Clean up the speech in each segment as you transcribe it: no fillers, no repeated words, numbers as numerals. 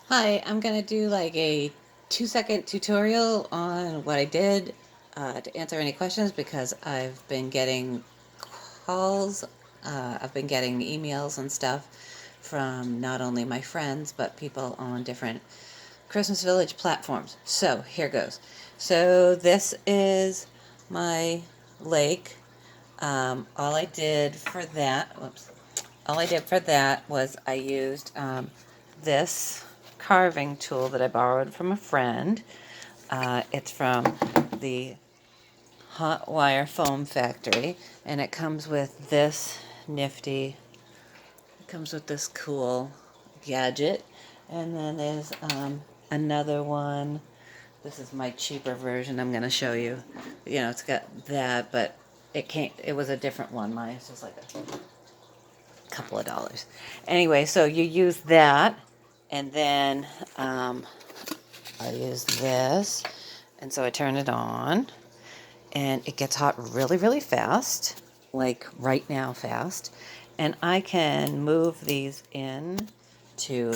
Hi, I'm going to do like a 2-second tutorial on what I did to answer any questions because I've been getting calls, I've been getting emails and stuff from not only my friends but people on different Christmas Village platforms. So here goes. So this is my lake. All I did for that, whoops, all I did for that was I used this carving tool that I borrowed from a friend. It's from the Hot Wire Foam Factory, and it comes with this nifty, it comes with this cool gadget. And then there's another one. This is my cheaper version. I'm going to show you. You know, it's got that, but it was a different one. Mine is just like a couple of dollars. Anyway, so you use that, and then I use this, and so I turn it on, and it gets hot really, really fast, like right now fast, and I can move these in to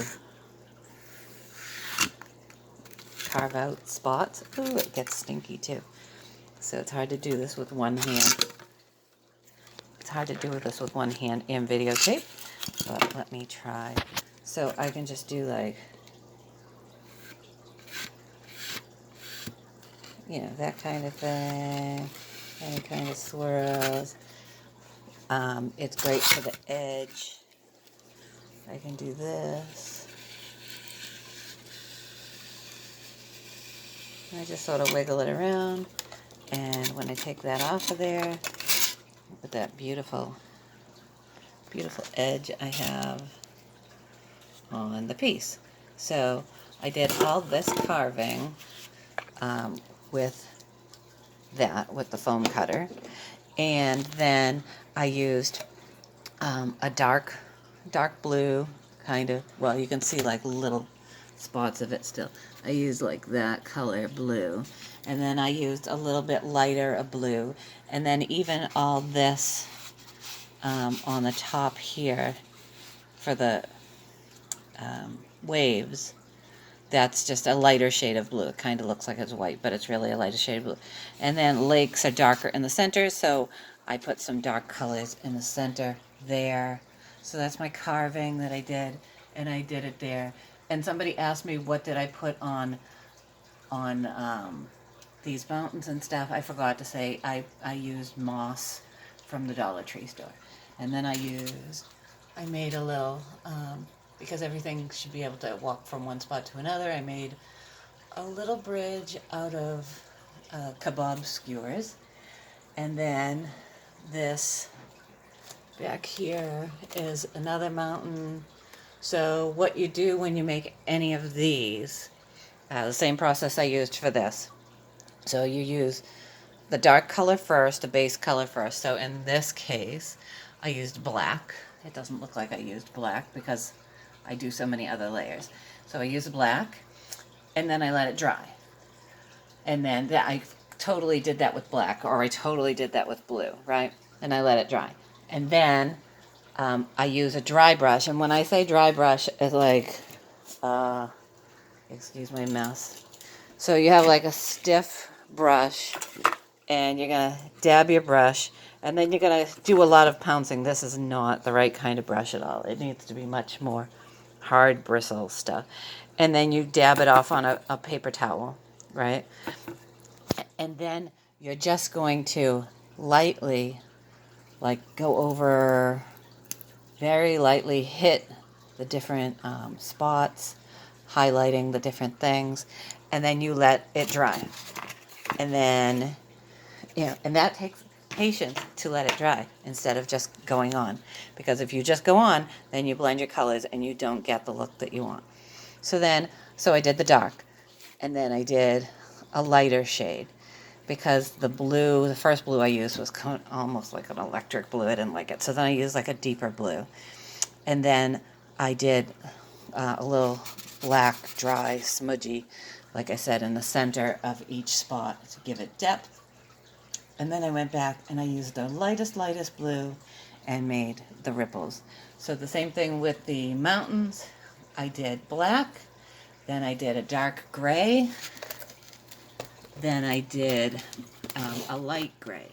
carve out spots. Ooh, it gets stinky too. So it's hard to do this with one hand. It's hard to do this with one hand and videotape, but let me try. So I can just do like, you know, that kind of thing, any kind of swirls. It's great for the edge. I can do this. I just sort of wiggle it around, and when I take that off of there, with that beautiful, beautiful edge I have on the piece. So I did all this carving with that, with the foam cutter, and then I used a dark blue kind of, well, you can see like little spots of it still. I used like that color blue, and then I used a little bit lighter of blue, and then even all this on the top here for the waves, that's just a lighter shade of blue. It kind of looks like it's white, but it's really a lighter shade of blue. And then lakes are darker in the center, so I put some dark colors in the center there. So that's my carving that I did, and I did it there. And somebody asked me what did I put on these mountains and stuff. I forgot to say I used moss from the Dollar Tree store. And then I made a little, because everything should be able to walk from one spot to another, I made a little bridge out of kebab skewers. And then this back here is another mountain. So what you do when you make any of these, the same process I used for this. So you use the dark color first, the base color first. So in this case, I used black. It doesn't look like I used black because I do so many other layers. So I used black, and then I let it dry. And then I totally did that with black, or I totally did that with blue, right? And I let it dry. And then I use a dry brush. And when I say dry brush, it's like, excuse my mess. So you have like a stiff brush, and you're going to dab your brush, and then you're going to do a lot of pouncing. This is not the right kind of brush at all. It needs to be much more hard bristle stuff. And then you dab it off on a paper towel, right? And then you're just going to lightly, like go over, very lightly hit the different spots, highlighting the different things, and then you let it dry. And then, you know, and that takes patience to let it dry instead of just going on. Because if you just go on, then you blend your colors and you don't get the look that you want. So I did the dark, and then I did a lighter shade because the first blue I used was almost like an electric blue. I didn't like it. So then I used like a deeper blue. And then I did a little black, dry, smudgy, like I said, in the center of each spot to give it depth. And then I went back and I used the lightest blue and made the ripples. So the same thing with the mountains. I did black, Then I did a dark gray. Then I did a light gray.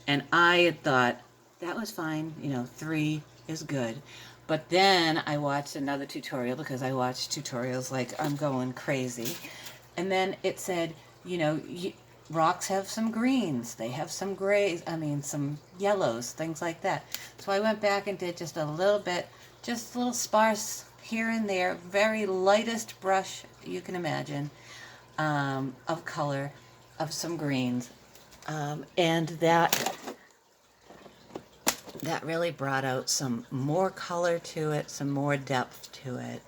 And I had thought, that was fine, 3 is good. But then I watched another tutorial because I watch tutorials like I'm going crazy. And then it said, rocks have some greens, they have some grays, some yellows, things like that. So I went back and did just a little bit, just a little sparse here and there, very lightest brush you can imagine, of color, of some greens. And that really brought out some more color to it, some more depth to it.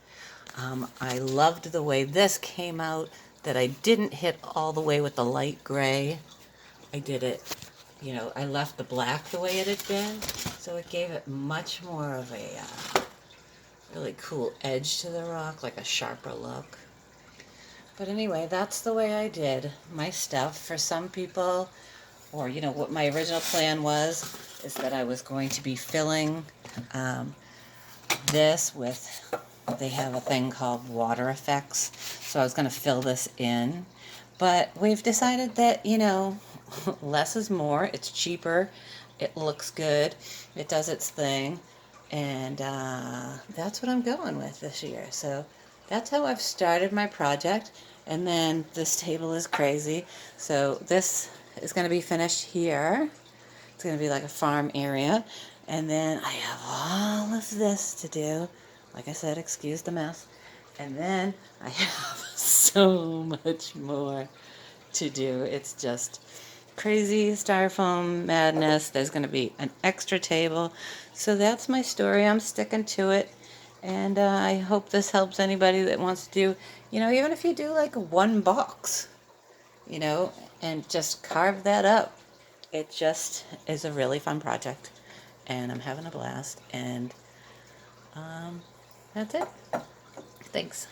I loved the way this came out, that I didn't hit all the way with the light gray. I did it, I left the black the way it had been, so it gave it much more of a really cool edge to the rock, like a sharper look. But anyway, that's the way I did my stuff. For some people, or what my original plan was, is that I was going to be filling this with, they have a thing called water effects, so I was going to fill this in. But we've decided that, less is more. It's cheaper, it looks good, it does its thing, and that's what I'm going with this year. So that's how I've started my project. And then this table is crazy, so this is going to be finished here. It's going to be like a farm area. And then I have all of this to do. Like I said, excuse the mess. And then I have so much more to do. It's just crazy styrofoam madness. There's going to be an extra table. So that's my story. I'm sticking to it. And I hope this helps anybody that wants to do, even if you do like one box, and just carve that up. It just is a really fun project, and I'm having a blast, and that's it. Thanks.